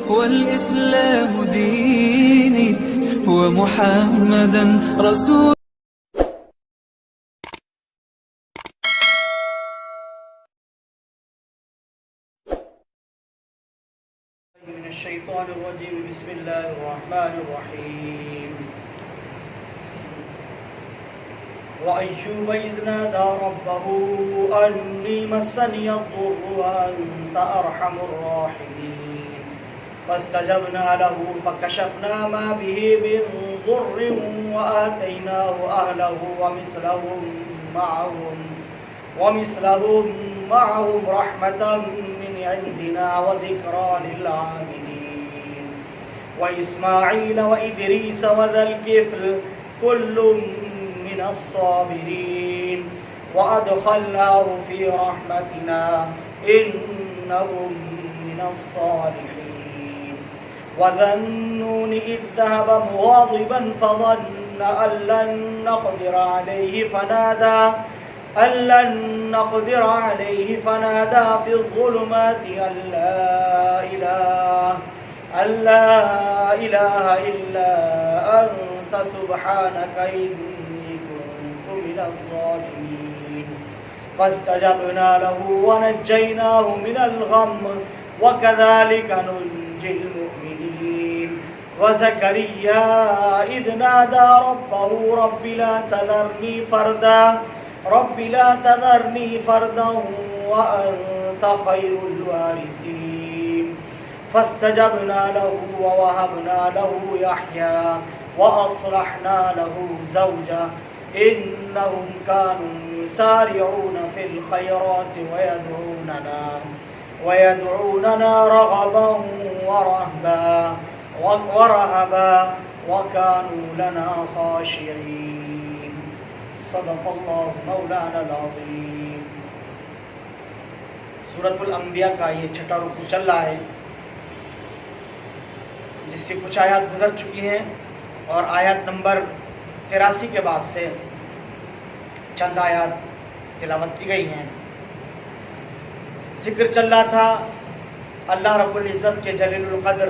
والإسلام ديني ومحمدا رسول. من الشيطان الرجيم. بسم الله الرحمن الرحيم. وأيوب إذ نادى ربه أني مسني الضر وأنت أرحم الراحمين فاستجبنا له فكشفنا ما به من ضر وآتيناه أهله ومثلهم معهم رحمة من عندنا وذكرى للعابدين وإسماعيل وإدريس وذا الكفل كل من الصابرين وأدخلناه في رحمتنا إنهم من الصالحين وذا النون إذ ذهب مغاضبا فظن أن لن نقدر عليه فنادى في الظلمات أن لا إله إلا أنت سبحانك إني كنت من الظالمين فاستجبنا له ونجيناه من الغم وكذلك ننجي المؤمنين وزكريا إذ نادى ربه رب لا تذرني فردا وأنت خير الوارثين فاستجبنا له ووهبنا له يحيى وأصلحنا له زوجه إنهم كانوا يسارعون في الخيرات ويدعوننا رغبا ورهبا وكانوا لنا خاشعين. صدق اللہ مولانا العظیم. سورۃ الانبیاء کا یہ چھٹا رکوع چل رہا ہے جس کی کچھ آیات گزر چکی ہیں اور آیات نمبر 83 کے بعد سے چند آیات تلاوت کی گئی ہیں. ذکر چل رہا تھا اللہ رب العزت کے جلیل القدر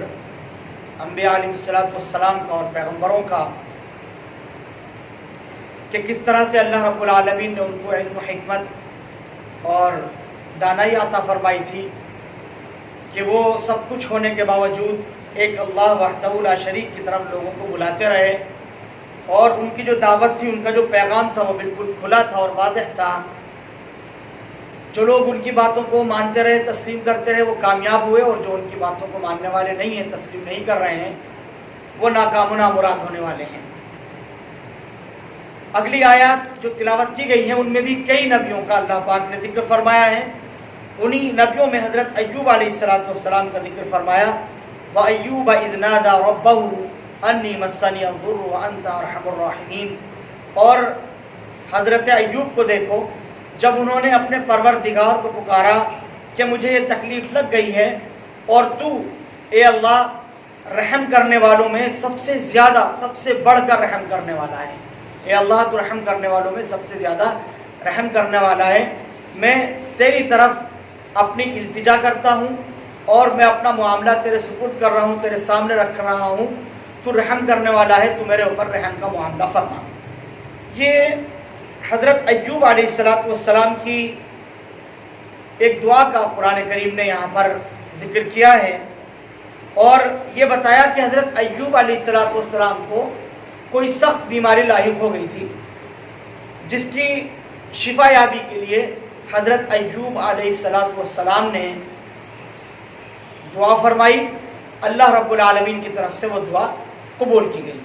انبیاء علیہ السلام کا اور پیغمبروں کا کہ کس طرح سے اللہ رب العالمین نے ان کو علم و حکمت اور دانائی عطا فرمائی تھی کہ وہ سب کچھ ہونے کے باوجود ایک اللہ وحدہ لا شریک کی طرف لوگوں کو بلاتے رہے اور ان کی جو دعوت تھی، ان کا جو پیغام تھا وہ بالکل کھلا تھا اور واضح تھا. جو لوگ ان کی باتوں کو مانتے رہے، تسلیم کرتے رہے، وہ کامیاب ہوئے، اور جو ان کی باتوں کو ماننے والے نہیں ہیں، تسلیم نہیں کر رہے ہیں، وہ ناکام و نامراد ہونے والے ہیں. اگلی آیات جو تلاوت کی گئی ہیں ان میں بھی کئی نبیوں کا اللہ پاک نے ذکر فرمایا ہے. انہی نبیوں میں حضرت ایوب علیہ السلام کا ذکر فرمایا. وَأَيُّوبَ إِذْ نَادَى رَبَّهُ أَنِّي مَسَّنِيَ الضُّرُّ وَأَنْتَ أَرْحَمُ الرَّاحِمِينَ. اور حضرت ایوب کو دیکھو جب انہوں نے اپنے پروردگار کو پکارا کہ مجھے یہ تکلیف لگ گئی ہے اور تو اے اللہ رحم کرنے والوں میں سب سے زیادہ، سب سے بڑھ کر رحم کرنے والا ہے. اے اللہ تو رحم کرنے والوں میں سب سے زیادہ رحم کرنے والا ہے. میں تیری طرف اپنی التجا کرتا ہوں اور میں اپنا معاملہ تیرے سپرد کر رہا ہوں، تیرے سامنے رکھ رہا ہوں. تو رحم کرنے والا ہے، تو میرے اوپر رحم کا معاملہ فرما. یہ حضرت ایوب علیہ السلام کی ایک دعا کا قرآن کریم نے یہاں پر ذکر کیا ہے اور یہ بتایا کہ حضرت ایوب علیہ السلام کو کوئی سخت بیماری لاحق ہو گئی تھی جس کی شفا یابی کے لیے حضرت ایوب علیہ السلام نے دعا فرمائی. اللہ رب العالمین کی طرف سے وہ دعا قبول کی گئی.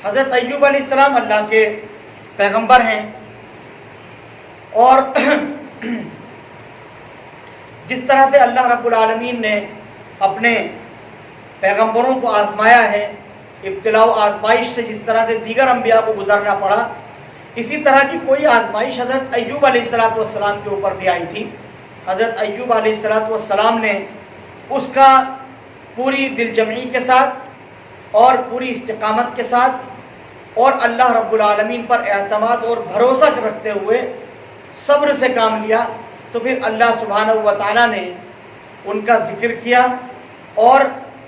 حضرت ایوب علیہ السلام اللہ کے پیغمبر ہیں اور جس طرح سے اللہ رب العالمین نے اپنے پیغمبروں کو آزمایا ہے، ابتلاء و آزمائش سے جس طرح سے دیگر انبیاء کو گزرنا پڑا، اسی طرح کی کوئی آزمائش حضرت ایوب علیہ السلام کے اوپر بھی آئی تھی. حضرت ایوب علیہ السلام نے اس کا پوری دل جمعی کے ساتھ اور پوری استقامت کے ساتھ اور اللہ رب العالمین پر اعتماد اور بھروسہ رکھتے ہوئے صبر سے کام لیا. تو پھر اللہ سبحانہ و تعالیٰ نے ان کا ذکر کیا اور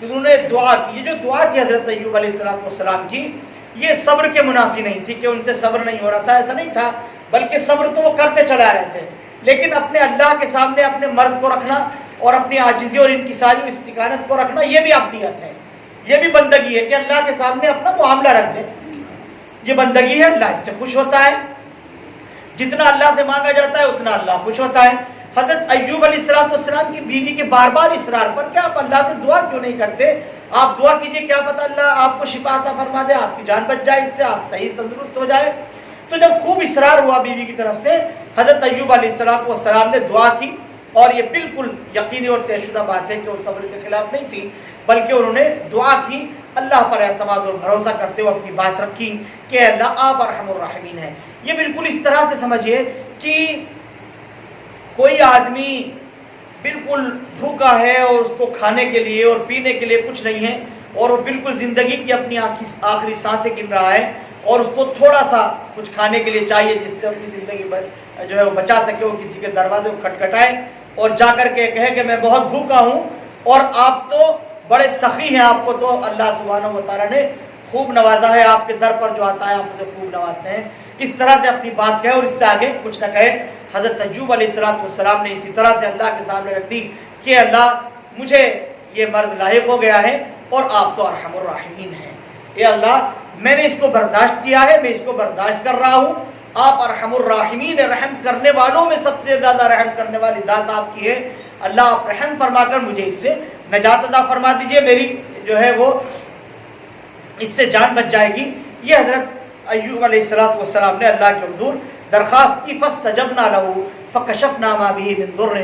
کہ انہوں نے دعا کی. یہ جو دعا تھی حضرت ایوب علیہ السلام کی، یہ صبر کے منافی نہیں تھی کہ ان سے صبر نہیں ہو رہا تھا، ایسا نہیں تھا، بلکہ صبر تو وہ کرتے چلا رہے تھے، لیکن اپنے اللہ کے سامنے اپنے مرض کو رکھنا اور اپنی عاجزی اور انکساری و استقامت کو رکھنا، یہ بھی عبدیت ہے، یہ بھی بندگی ہے کہ اللہ کے سامنے اپنا معاملہ رکھ دے. یہ بندگی ہے، اللہ اس سے خوش ہوتا ہے. جتنا اللہ سے مانگا جاتا ہے اتنا اللہ خوش ہوتا ہے. حضرت ایوب علیہ السلام کی بیوی کے بار بار اصرار پر کہ آپ اللہ سے دعا کیوں نہیں کرتے، آپ دعا کیجئے، کیا پتہ اللہ آپ کو شفا عطا فرما دے، آپ کی جان بچ جائے، اس سے آپ صحیح تندرست ہو جائے. تو جب خوب اصرار ہوا بیوی کی طرف سے، حضرت ایوب علیہ السلام نے دعا کی، اور یہ بالکل یقینی اور طے شدہ بات ہے کہ وہ صبر کے خلاف نہیں تھی، بلکہ انہوں نے دعا کی، اللہ پر اعتماد اور بھروسہ کرتے ہوئے اپنی بات رکھی کہ اللہ آپ ارحم الراحمین ہیں. یہ بالکل اس طرح سے سمجھیے کہ کوئی آدمی بالکل بھوکا ہے اور اس کو کھانے کے لیے اور پینے کے لیے کچھ نہیں ہے، اور وہ بالکل زندگی کی اپنی آخری سانسیں گن رہا ہے، اور اس کو تھوڑا سا کچھ کھانے کے لیے چاہیے جس سے اپنی زندگی جو ہے وہ بچا سکے. وہ کسی کے دروازے کو کھٹکھٹائے اور جا کر کے کہے کہ میں بہت بھوکا ہوں، اور آپ تو بڑے سخی ہیں، آپ کو تو اللہ سبحانہ و تعالیٰ نے خوب نوازا ہے، آپ کے در پر جو آتا ہے آپ اسے خوب نوازتے ہیں. اس طرح سے اپنی بات کہے اور اس سے آگے کچھ نہ کہے. حضرت ایوب علیہ السلام نے اسی طرح سے اللہ کے سامنے رکھ دی کہ اللہ مجھے یہ مرض لاحق ہو گیا ہے اور آپ تو ارحم الراحمین ہیں. اے اللہ میں نے اس کو برداشت کیا ہے، میں اس کو برداشت کر رہا ہوں، آپ ارحم الراحمین، رحم کرنے والوں میں سب سے زیادہ رحم کرنے والی ذات آپ کی ہے. اللہ آپ رحم فرما کر مجھے اس سے نجات عطا فرما دیجئے، میری جو ہے وہ اس سے جان بچ جائے گی. یہ حضرت ایوب علیہ السلام نے اللہ کے حضور درخواست کی. فاستجبنا له فكشفنا ما به من ضر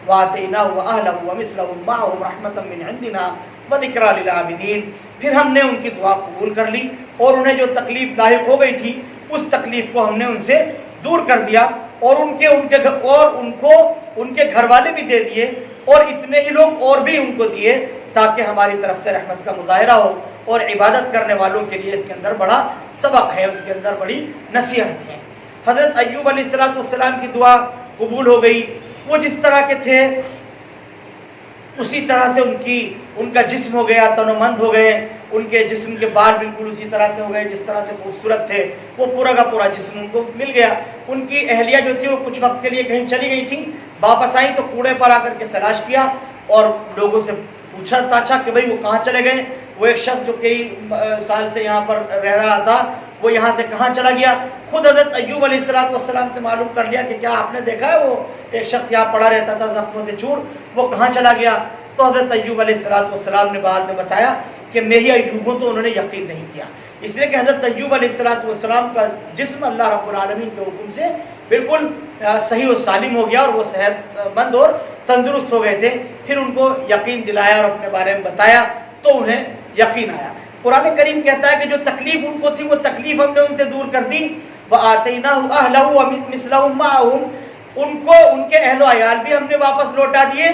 وآتيناه وأهله ومثلهم معهم رحمة من عندنا وذكرى للعابدين. پھر ہم نے ان کی دعا قبول کر لی اور انہیں جو تکلیف لاحق ہو گئی تھی اس تکلیف کو ہم نے ان سے دور کر دیا، اور ان کے گھر والے بھی دے دیے، اور اتنے ہی لوگ اور بھی ان کو دیے، تاکہ ہماری طرف سے رحمت کا مظاہرہ ہو. اور عبادت کرنے والوں کے لیے اس کے اندر بڑا سبق ہے، اس کے اندر بڑی نصیحت ہے. حضرت ایوب علیہ السلام کی دعا قبول ہو گئی. وہ جس طرح کے تھے اسی طرح سے ان کا جسم ہو گیا، تن و مند ہو گئے، ان کے جسم کے بال بالکل اسی طرح سے ہو گئے جس طرح سے خوبصورت تھے، وہ پورا کا پورا جسم ان کو مل گیا. ان کی اہلیہ جو تھی وہ کچھ وقت کے لیے کہیں چلی گئی تھی، واپس آئی تو کوڑے پر آ کر کے تلاش کیا اور لوگوں سے پوچھا تاچھا کہ بھئی وہ کہاں چلے گئے. وہ ایک شخص جو کئی سال سے یہاں پر رہ رہا تھا وہ یہاں سے کہاں چلا گیا. خود حضرت ایوب علیہ السلام سے معلوم کر لیا کہ کیا آپ نے دیکھا ہے وہ ایک شخص یہاں پڑا رہتا تھا زخموں سے چور، وہ کہاں چلا گیا. تو حضرت ایوب علیہ السلام نے بعد میں بتایا کہ میری ایوبوں تو انہوں نے یقین نہیں کیا، اس لیے کہ حضرت ایوب علیہ السلام کا جسم اللہ رب العالمین کے حکم سے بالکل صحیح و سالم ہو گیا اور وہ صحت مند اور تندرست ہو گئے تھے. پھر ان کو یقین دلایا اور اپنے بارے میں بتایا تو انہیں یقین آیا. قرآن کریم کہتا ہے کہ جو تکلیف ان کو تھی وہ تکلیف ہم نے ان سے دور کر دی. وَآتَيْنَاهُ أَهْلَهُ وَمِثْلَهُمْ مَعَهُمْ، ان کو ان کے اہل و عیال بھی ہم نے واپس لوٹا دیے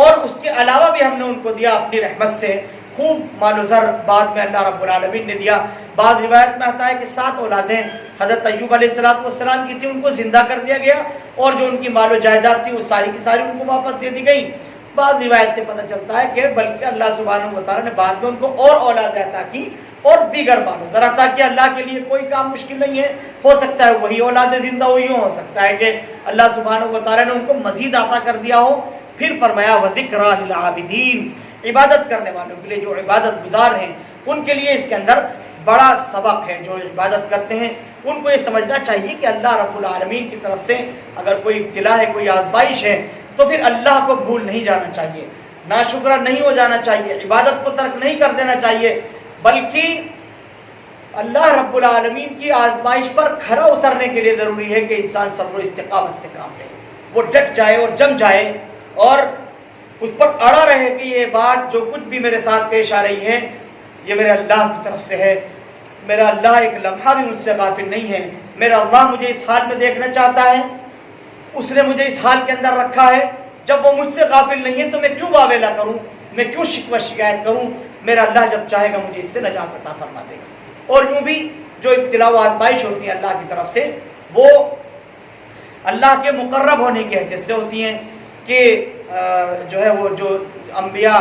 اور اس کے علاوہ بھی ہم نے ان کو دیا اپنی رحمت سے خوب مال و زر. بعد میں اللہ رب العالمین نے دیا. بعض روایت میں آتا ہے کہ 7 اولادیں حضرت ایوب علیہ السلام کی تھی، ان کو زندہ کر دیا گیا اور جو ان کی مال و جائیداد تھی وہ ساری کی ساری ان کو واپس دے دی گئی. بعض روایت سے پتہ چلتا ہے کہ بلکہ اللہ سبحانہ و تعالیٰ نے بعد میں ان کو اور اولاد عطا کی اور دیگر مال و زر عطا کیا. اللہ کے لیے کوئی کام مشکل نہیں ہے. ہو سکتا ہے وہی اولاد زندہ ہوئی ہو سکتا ہے کہ اللہ سبحانہ و تعالیٰ نے ان کو مزید عطا کر دیا ہو. پھر فرمایا وَذِكْرَى لِلْعَابِدِينَ، عبادت کرنے والوں کے لیے، جو عبادت گزار ہیں ان کے لیے اس کے اندر بڑا سبق ہے. جو عبادت کرتے ہیں ان کو یہ سمجھنا چاہیے کہ اللہ رب العالمین کی طرف سے اگر کوئی ابتلا ہے، کوئی آزمائش ہے تو پھر اللہ کو بھول نہیں جانا چاہیے، ناشکرا نہیں ہو جانا چاہیے، عبادت کو ترک نہیں کر دینا چاہیے، بلکہ اللہ رب العالمین کی آزمائش پر کھرا اترنے کے لیے ضروری ہے کہ انسان صبر و استقامت سے کام لے، وہ ڈٹ جائے اور جم جائے اور اس پر اڑا رہے کہ یہ بات جو کچھ بھی میرے ساتھ پیش آ رہی ہے یہ میرے اللہ کی طرف سے ہے، میرا اللہ ایک لمحہ بھی مجھ سے غافل نہیں ہے، میرا اللہ مجھے اس حال میں دیکھنا چاہتا ہے، اس نے مجھے اس حال کے اندر رکھا ہے. جب وہ مجھ سے غافل نہیں ہے تو میں کیوں واویلا کروں، میں کیوں شکوہ شکایت کروں. میرا اللہ جب چاہے گا مجھے اس سے نجات عطا فرما دے گا. اور یوں بھی جو ابتلا و آزمائش ہوتی ہیں اللہ کی طرف سے وہ اللہ کے مقرب ہونے کی حیثیت سے ہوتی ہیں کہ جو ہے وہ جو انبیاء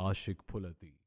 Ashik Phulati.